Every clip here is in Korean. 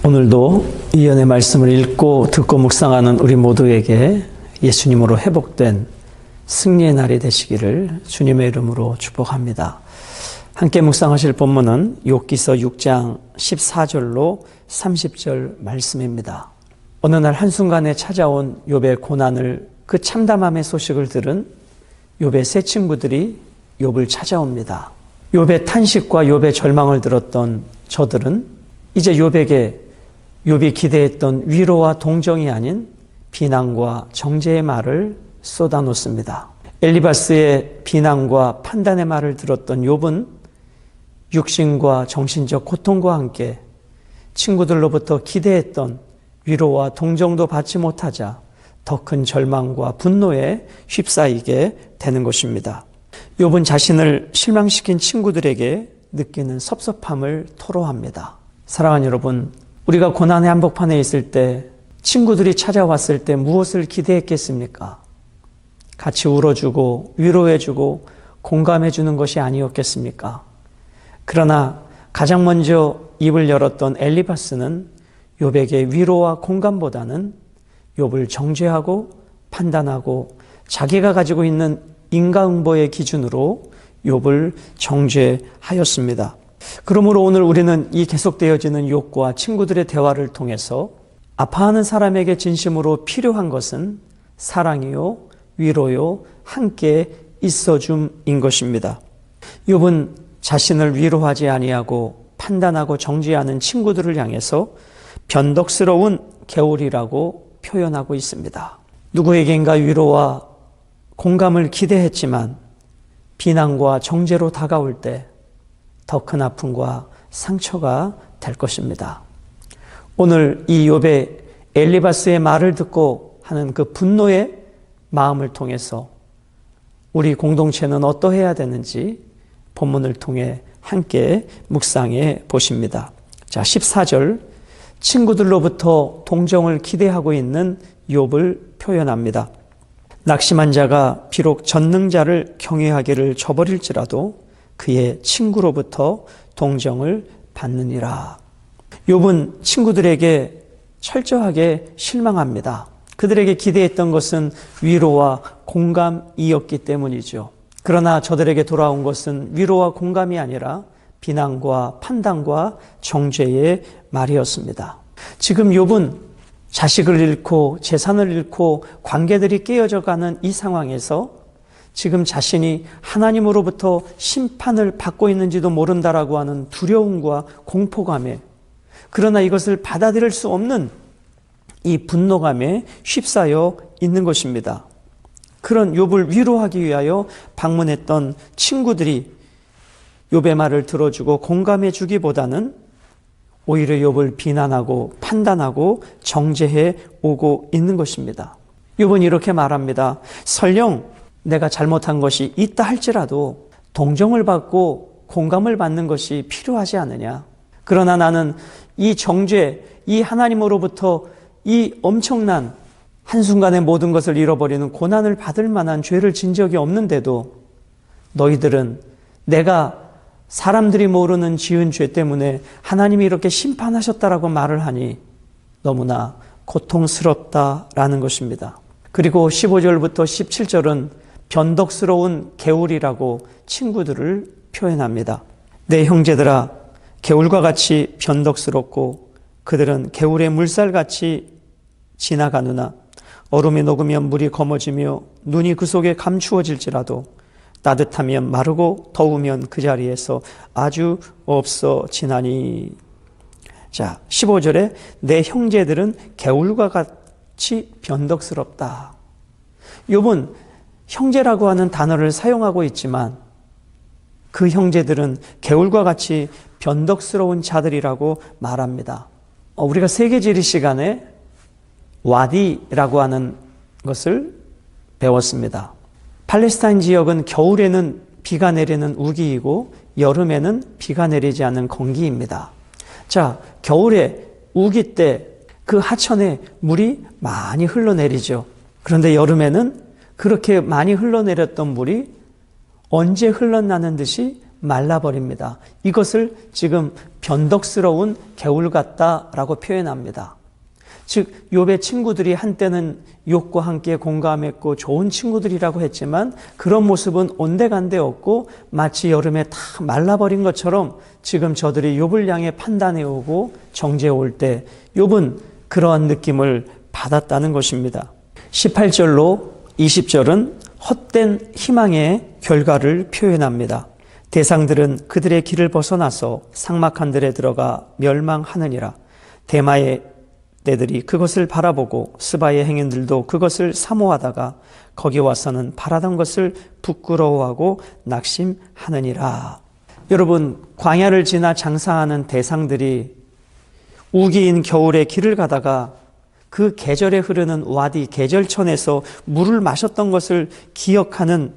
오늘도 이연의 말씀을 읽고 듣고 묵상하는 우리 모두에게 예수님으로 회복된 승리의 날이 되시기를 주님의 이름으로 축복합니다. 함께 묵상하실 본문은 욥기서 6장 14절로 30절 말씀입니다. 어느 날 한순간에 찾아온 욥의 고난을, 그 참담함의 소식을 들은 욥의 세 친구들이 욥을 찾아옵니다. 욥의 탄식과 욥의 절망을 들었던 저들은 이제 욥이 기대했던 위로와 동정이 아닌 비난과 정죄의 말을 쏟아놓습니다. 엘리바스의 비난과 판단의 말을 들었던 욥은 육신과 정신적 고통과 함께 친구들로부터 기대했던 위로와 동정도 받지 못하자 더 큰 절망과 분노에 휩싸이게 되는 것입니다. 욥은 자신을 실망시킨 친구들에게 느끼는 섭섭함을 토로합니다. 사랑하는 여러분, 우리가 고난의 한복판에 있을 때, 친구들이 찾아왔을 때 무엇을 기대했겠습니까? 같이 울어주고 위로해주고 공감해주는 것이 아니었겠습니까? 그러나 가장 먼저 입을 열었던 엘리바스는 욥에게 위로와 공감보다는 욥을 정죄하고 판단하고 자기가 가지고 있는 인과응보의 기준으로 욥을 정죄하였습니다. 그러므로 오늘 우리는 이 계속되어지는 욥과 친구들의 대화를 통해서 아파하는 사람에게 진심으로 필요한 것은 사랑이요, 위로요, 함께 있어줌인 것입니다. 욥은 자신을 위로하지 아니하고 판단하고 정죄하는 친구들을 향해서 변덕스러운 개울이라고 표현하고 있습니다. 누구에겐가 위로와 공감을 기대했지만 비난과 정죄로 다가올 때 더 큰 아픔과 상처가 될 것입니다. 오늘 이 욥의 엘리바스의 말을 듣고 하는 그 분노의 마음을 통해서 우리 공동체는 어떠해야 되는지 본문을 통해 함께 묵상해 보십니다. 자, 14절, 친구들로부터 동정을 기대하고 있는 욥을 표현합니다. 낙심한 자가 비록 전능자를 경외하기를 저버릴지라도 그의 친구로부터 동정을 받느니라. 욥은 친구들에게 철저하게 실망합니다. 그들에게 기대했던 것은 위로와 공감이었기 때문이죠. 그러나 저들에게 돌아온 것은 위로와 공감이 아니라 비난과 판단과 정죄의 말이었습니다. 지금 욥은 자식을 잃고 재산을 잃고 관계들이 깨어져가는 이 상황에서 지금 자신이 하나님으로부터 심판을 받고 있는지도 모른다라고 하는 두려움과 공포감에, 그러나 이것을 받아들일 수 없는 이 분노감에 휩싸여 있는 것입니다. 그런 욥을 위로하기 위하여 방문했던 친구들이 욥의 말을 들어주고 공감해 주기보다는 오히려 욥을 비난하고 판단하고 정죄해 오고 있는 것입니다. 욥은 이렇게 말합니다. 설령 내가 잘못한 것이 있다 할지라도 동정을 받고 공감을 받는 것이 필요하지 않느냐. 그러나 나는 이 정죄, 이 하나님으로부터 이 엄청난 한순간에 모든 것을 잃어버리는 고난을 받을 만한 죄를 진 적이 없는데도 너희들은 내가 사람들이 모르는 지은 죄 때문에 하나님이 이렇게 심판하셨다라고 말을 하니 너무나 고통스럽다라는 것입니다. 그리고 15절부터 17절은 변덕스러운 개울이라고 친구들을 표현합니다. 내 형제들아, 개울과 같이 변덕스럽고 그들은 개울의 물살같이 지나가느나 얼음이 녹으면 물이 검어지며 눈이 그 속에 감추어질지라도 따뜻하면 마르고 더우면 그 자리에서 아주 없어지나니. 자, 15절에 내 형제들은 개울과 같이 변덕스럽다. 욥은 형제라고 하는 단어를 사용하고 있지만 그 형제들은 개울과 같이 변덕스러운 자들이라고 말합니다. 우리가 세계지리 시간에 와디라고 하는 것을 배웠습니다. 팔레스타인 지역은 겨울에는 비가 내리는 우기이고 여름에는 비가 내리지 않는 건기입니다. 자, 겨울에 우기 때 그 하천에 물이 많이 흘러내리죠. 그런데 여름에는 그렇게 많이 흘러내렸던 물이 언제 흘러나는 듯이 말라버립니다. 이것을 지금 변덕스러운 개울 같다라고 표현합니다. 즉 욥의 친구들이 한때는 욥과 함께 공감했고 좋은 친구들이라고 했지만 그런 모습은 온데간데 없고 마치 여름에 다 말라버린 것처럼 지금 저들이 욥을 향해 판단해 오고 정죄해 올 때 욥은 그러한 느낌을 받았다는 것입니다. 18절로 20절은 헛된 희망의 결과를 표현합니다. 대상들은 그들의 길을 벗어나서 삭막한 들에 들어가 멸망하느니라. 대마의 떼들이 그것을 바라보고 스바의 행인들도 그것을 사모하다가 거기 와서는 바라던 것을 부끄러워하고 낙심하느니라. 여러분, 광야를 지나 장사하는 대상들이 우기인 겨울에 길을 가다가 그 계절에 흐르는 와디 계절천에서 물을 마셨던 것을 기억하는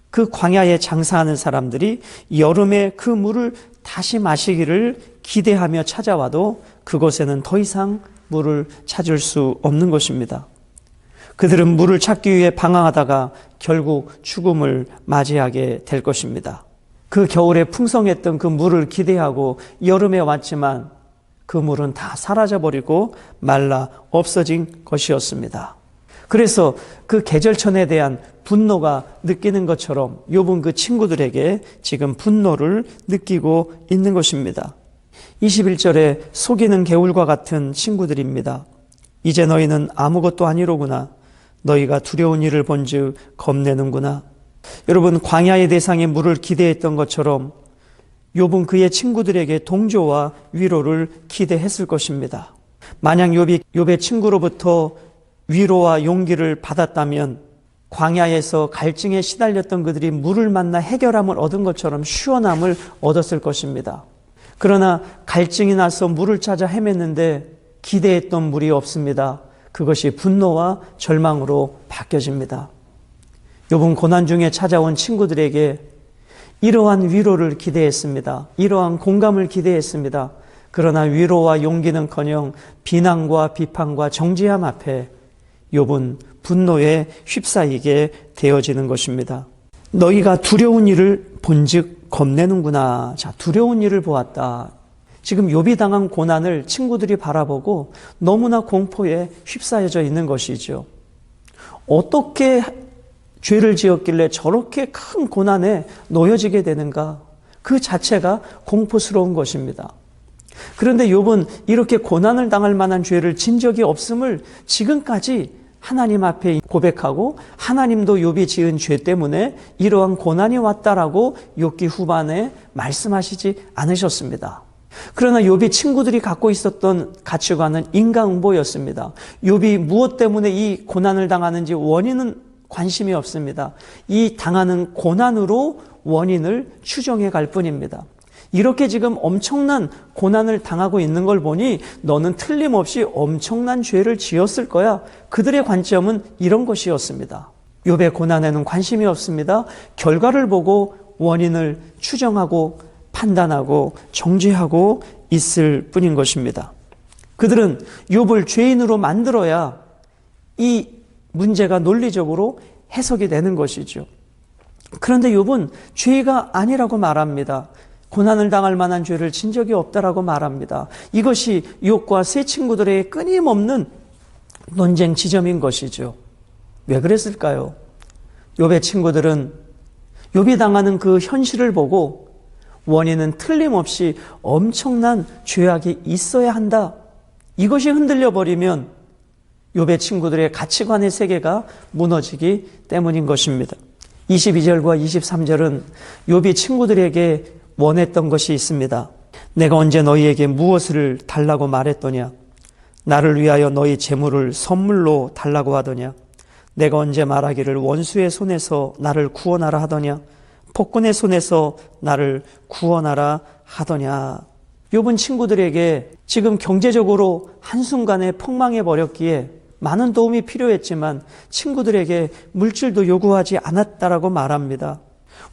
그 광야에 장사하는 사람들이 여름에 그 물을 다시 마시기를 기대하며 찾아와도 그곳에는 더 이상 물을 찾을 수 없는 것입니다. 그들은 물을 찾기 위해 방황하다가 결국 죽음을 맞이하게 될 것입니다. 그 겨울에 풍성했던 그 물을 기대하고 여름에 왔지만 그 물은 다 사라져버리고 말라 없어진 것이었습니다. 그래서 그 계절천에 대한 분노가 느끼는 것처럼 욥은 그 친구들에게 지금 분노를 느끼고 있는 것입니다. 21절에 속이는 개울과 같은 친구들입니다. 이제 너희는 아무것도 아니로구나. 너희가 두려운 일을 본즉 겁내는구나. 여러분, 광야의 대상의 물을 기대했던 것처럼 욥은 그의 친구들에게 동조와 위로를 기대했을 것입니다. 만약 욥의 친구로부터 위로와 용기를 받았다면 광야에서 갈증에 시달렸던 그들이 물을 만나 해결함을 얻은 것처럼 시원함을 얻었을 것입니다. 그러나 갈증이 나서 물을 찾아 헤맸는데 기대했던 물이 없습니다. 그것이 분노와 절망으로 바뀌어집니다. 욥은 고난 중에 찾아온 친구들에게 이러한 위로를 기대했습니다. 이러한 공감을 기대했습니다. 그러나 위로와 용기는커녕 비난과 비판과 정죄함 앞에 욥은 분노에 휩싸이게 되어지는 것입니다. 너희가 두려운 일을 본즉 겁내는구나. 자, 두려운 일을 보았다. 지금 욥이 당한 고난을 친구들이 바라보고 너무나 공포에 휩싸여져 있는 것이죠. 어떻게 죄를 지었길래 저렇게 큰 고난에 놓여지게 되는가? 그 자체가 공포스러운 것입니다. 그런데 욥은 이렇게 고난을 당할 만한 죄를 진 적이 없음을 지금까지 하나님 앞에 고백하고 하나님도 욥이 지은 죄 때문에 이러한 고난이 왔다라고 욥기 후반에 말씀하시지 않으셨습니다. 그러나 욥이 친구들이 갖고 있었던 가치관은 인과응보였습니다. 욥이 무엇 때문에 이 고난을 당하는지 원인은 관심이 없습니다. 이 당하는 고난으로 원인을 추정해 갈 뿐입니다. 이렇게 지금 엄청난 고난을 당하고 있는 걸 보니 너는 틀림없이 엄청난 죄를 지었을 거야. 그들의 관점은 이런 것이었습니다. 욥의 고난에는 관심이 없습니다. 결과를 보고 원인을 추정하고 판단하고 정죄하고 있을 뿐인 것입니다. 그들은 욥을 죄인으로 만들어야 이 문제가 논리적으로 해석이 되는 것이죠. 그런데 욥은 죄가 아니라고 말합니다. 고난을 당할 만한 죄를 진 적이 없다라고 말합니다. 이것이 욥과 세 친구들의 끊임없는 논쟁 지점인 것이죠. 왜 그랬을까요? 욥의 친구들은 욥이 당하는 그 현실을 보고 원인은 틀림없이 엄청난 죄악이 있어야 한다. 이것이 흔들려 버리면 욥의 친구들의 가치관의 세계가 무너지기 때문인 것입니다. 22절과 23절은 욥이 친구들에게 원했던 것이 있습니다. 내가 언제 너희에게 무엇을 달라고 말했더냐? 나를 위하여 너희 재물을 선물로 달라고 하더냐? 내가 언제 말하기를 원수의 손에서 나를 구원하라 하더냐? 폭군의 손에서 나를 구원하라 하더냐? 욥은 친구들에게 지금 경제적으로 한순간에 폭망해 버렸기에 많은 도움이 필요했지만 친구들에게 물질도 요구하지 않았다라고 말합니다.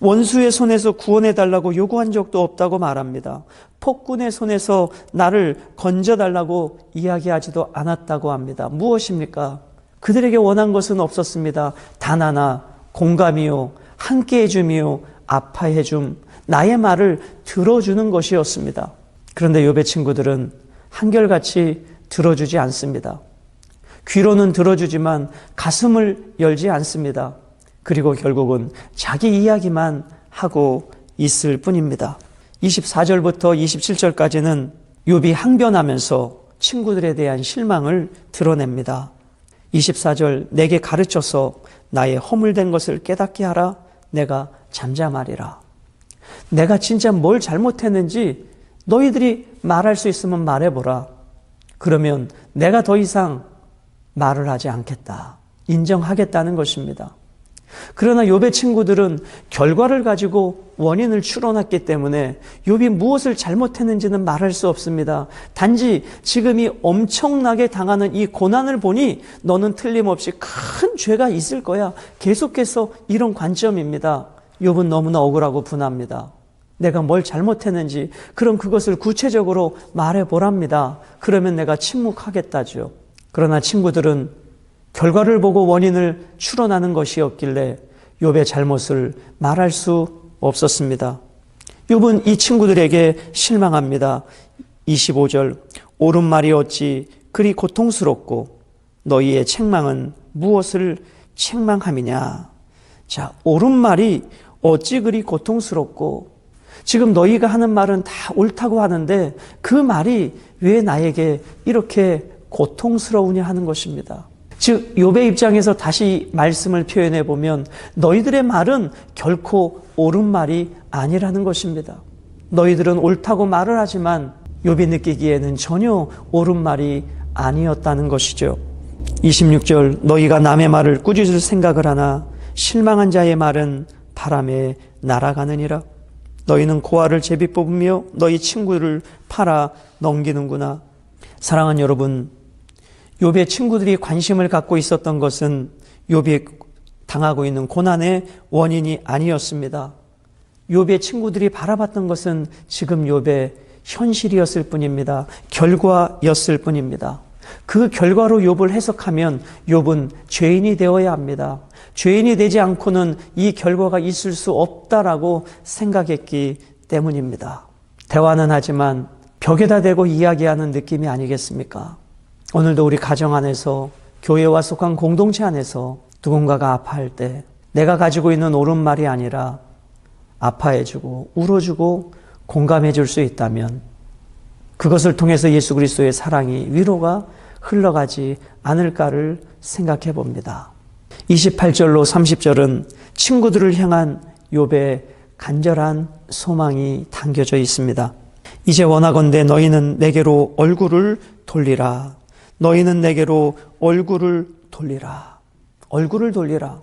원수의 손에서 구원해달라고 요구한 적도 없다고 말합니다. 폭군의 손에서 나를 건져달라고 이야기하지도 않았다고 합니다. 무엇입니까? 그들에게 원한 것은 없었습니다. 단 하나, 공감이요, 함께해 줌이요, 아파해 줌, 나의 말을 들어주는 것이었습니다. 그런데 욥의 친구들은 한결같이 들어주지 않습니다. 귀로는 들어주지만 가슴을 열지 않습니다. 그리고 결국은 자기 이야기만 하고 있을 뿐입니다. 24절부터 27절까지는 욥이 항변하면서 친구들에 대한 실망을 드러냅니다. 24절, 내게 가르쳐서 나의 허물된 것을 깨닫게 하라. 내가 잠잠하리라. 내가 진짜 뭘 잘못했는지 너희들이 말할 수 있으면 말해보라. 그러면 내가 더 이상 말을 하지 않겠다. 인정하겠다는 것입니다. 그러나 욥의 친구들은 결과를 가지고 원인을 추론했기 때문에 욥이 무엇을 잘못했는지는 말할 수 없습니다. 단지 지금 이 엄청나게 당하는 이 고난을 보니 너는 틀림없이 큰 죄가 있을 거야. 계속해서 이런 관점입니다. 욥은 너무나 억울하고 분합니다. 내가 뭘 잘못했는지 그럼 그것을 구체적으로 말해보랍니다. 그러면 내가 침묵하겠다죠. 그러나 친구들은 결과를 보고 원인을 추론하는 것이었길래 욥의 잘못을 말할 수 없었습니다. 욥은 이 친구들에게 실망합니다. 25절, 옳은 말이 어찌 그리 고통스럽고 너희의 책망은 무엇을 책망함이냐. 자, 옳은 말이 어찌 그리 고통스럽고, 지금 너희가 하는 말은 다 옳다고 하는데 그 말이 왜 나에게 이렇게 고통스러우냐 하는 것입니다. 즉 욥의 입장에서 다시 말씀을 표현해 보면 너희들의 말은 결코 옳은 말이 아니라는 것입니다. 너희들은 옳다고 말을 하지만 욥이 느끼기에는 전혀 옳은 말이 아니었다는 것이죠. 26절, 너희가 남의 말을 꾸짖을 생각을 하나 실망한 자의 말은 바람에 날아가느니라. 너희는 고아를 제비 뽑으며 너희 친구를 팔아 넘기는구나. 사랑하는 여러분, 욥의 친구들이 관심을 갖고 있었던 것은 욥이 당하고 있는 고난의 원인이 아니었습니다. 욥의 친구들이 바라봤던 것은 지금 욥의 현실이었을 뿐입니다. 결과였을 뿐입니다. 그 결과로 욥을 해석하면 욥은 죄인이 되어야 합니다. 죄인이 되지 않고는 이 결과가 있을 수 없다라고 생각했기 때문입니다. 대화는 하지만 벽에다 대고 이야기하는 느낌이 아니겠습니까? 오늘도 우리 가정 안에서, 교회와 속한 공동체 안에서 누군가가 아파할 때 내가 가지고 있는 옳은 말이 아니라 아파해주고 울어주고 공감해줄 수 있다면 그것을 통해서 예수 그리스도의 사랑이, 위로가 흘러가지 않을까를 생각해 봅니다. 28절로 30절은 친구들을 향한 욥의 간절한 소망이 담겨져 있습니다. 이제 원하건대 너희는 내게로 얼굴을 돌리라. 너희는 내게로 얼굴을 돌리라. 얼굴을 돌리라.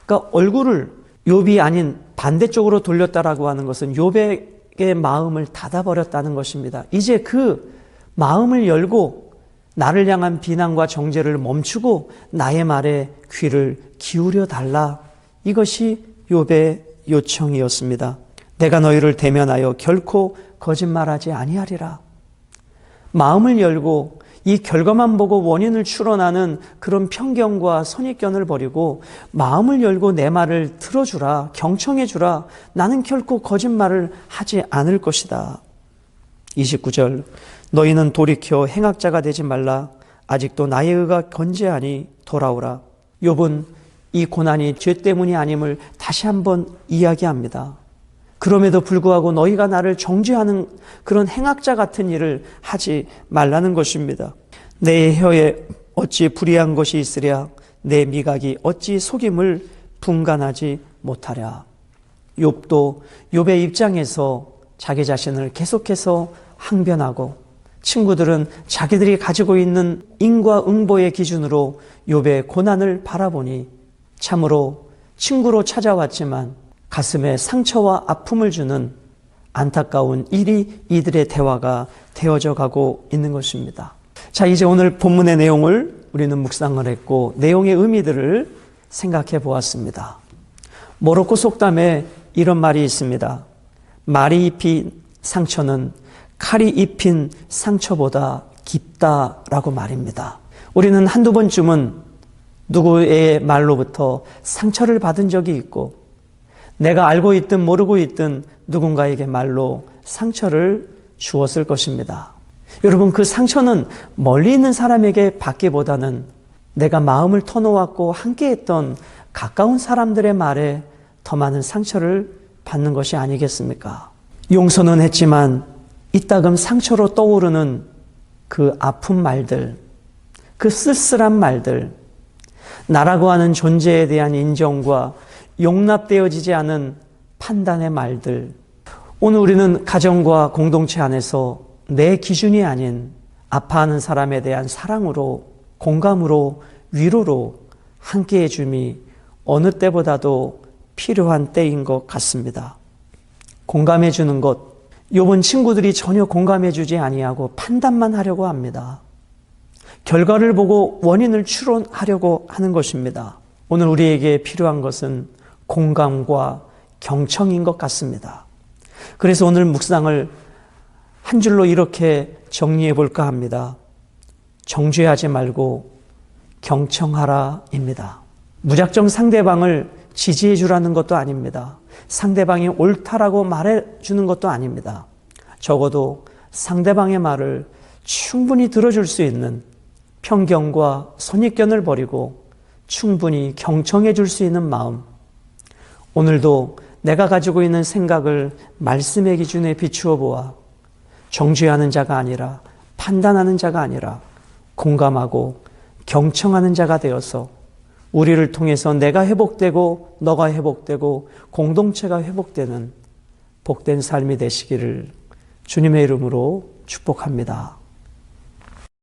그러니까 얼굴을 욥이 아닌 반대쪽으로 돌렸다라고 하는 것은 욥의 마음을 닫아버렸다는 것입니다. 이제 그 마음을 열고 나를 향한 비난과 정죄를 멈추고 나의 말에 귀를 기울여 달라. 이것이 욥의 요청이었습니다. 내가 너희를 대면하여 결코 거짓말하지 아니하리라. 마음을 열고 이 결과만 보고 원인을 추론하는 그런 편견과 선입견을 버리고 마음을 열고 내 말을 들어주라, 경청해주라. 나는 결코 거짓말을 하지 않을 것이다. 29절, 너희는 돌이켜 행악자가 되지 말라. 아직도 나의 의가 건재하니 돌아오라. 욥은 이 고난이 죄 때문이 아님을 다시 한번 이야기합니다. 그럼에도 불구하고 너희가 나를 정죄하는 그런 행악자 같은 일을 하지 말라는 것입니다. 내 혀에 어찌 불의한 것이 있으랴. 내 미각이 어찌 속임을 분간하지 못하랴. 욥도 욥의 입장에서 자기 자신을 계속해서 항변하고 친구들은 자기들이 가지고 있는 인과응보의 기준으로 욥의 고난을 바라보니 참으로 친구로 찾아왔지만 가슴에 상처와 아픔을 주는 안타까운 일이 이들의 대화가 되어져 가고 있는 것입니다. 자, 이제 오늘 본문의 내용을 우리는 묵상을 했고 내용의 의미들을 생각해 보았습니다. 모로코 속담에 이런 말이 있습니다. 말이 입힌 상처는 칼이 입힌 상처보다 깊다라고 말입니다. 우리는 한두 번쯤은 누구의 말로부터 상처를 받은 적이 있고 내가 알고 있든 모르고 있든 누군가에게 말로 상처를 주었을 것입니다. 여러분, 그 상처는 멀리 있는 사람에게 받기보다는 내가 마음을 터놓았고 함께했던 가까운 사람들의 말에 더 많은 상처를 받는 것이 아니겠습니까? 용서는 했지만 이따금 상처로 떠오르는 그 아픈 말들, 그 쓸쓸한 말들, 나라고 하는 존재에 대한 인정과 용납되어지지 않은 판단의 말들. 오늘 우리는 가정과 공동체 안에서 내 기준이 아닌 아파하는 사람에 대한 사랑으로, 공감으로, 위로로 함께해 줌이 어느 때보다도 필요한 때인 것 같습니다. 공감해 주는 것, 욥은 친구들이 전혀 공감해 주지 아니하고 판단만 하려고 합니다. 결과를 보고 원인을 추론하려고 하는 것입니다. 오늘 우리에게 필요한 것은 공감과 경청인 것 같습니다. 그래서 오늘 묵상을 한 줄로 이렇게 정리해 볼까 합니다. 정죄하지 말고 경청하라입니다. 무작정 상대방을 지지해 주라는 것도 아닙니다. 상대방이 옳다라고 말해 주는 것도 아닙니다. 적어도 상대방의 말을 충분히 들어줄 수 있는 편견과 선입견을 버리고 충분히 경청해 줄 수 있는 마음. 오늘도 내가 가지고 있는 생각을 말씀의 기준에 비추어 보아 정죄하는 자가 아니라 판단하는 자가 아니라 공감하고 경청하는 자가 되어서 우리를 통해서 내가 회복되고 너가 회복되고 공동체가 회복되는 복된 삶이 되시기를 주님의 이름으로 축복합니다.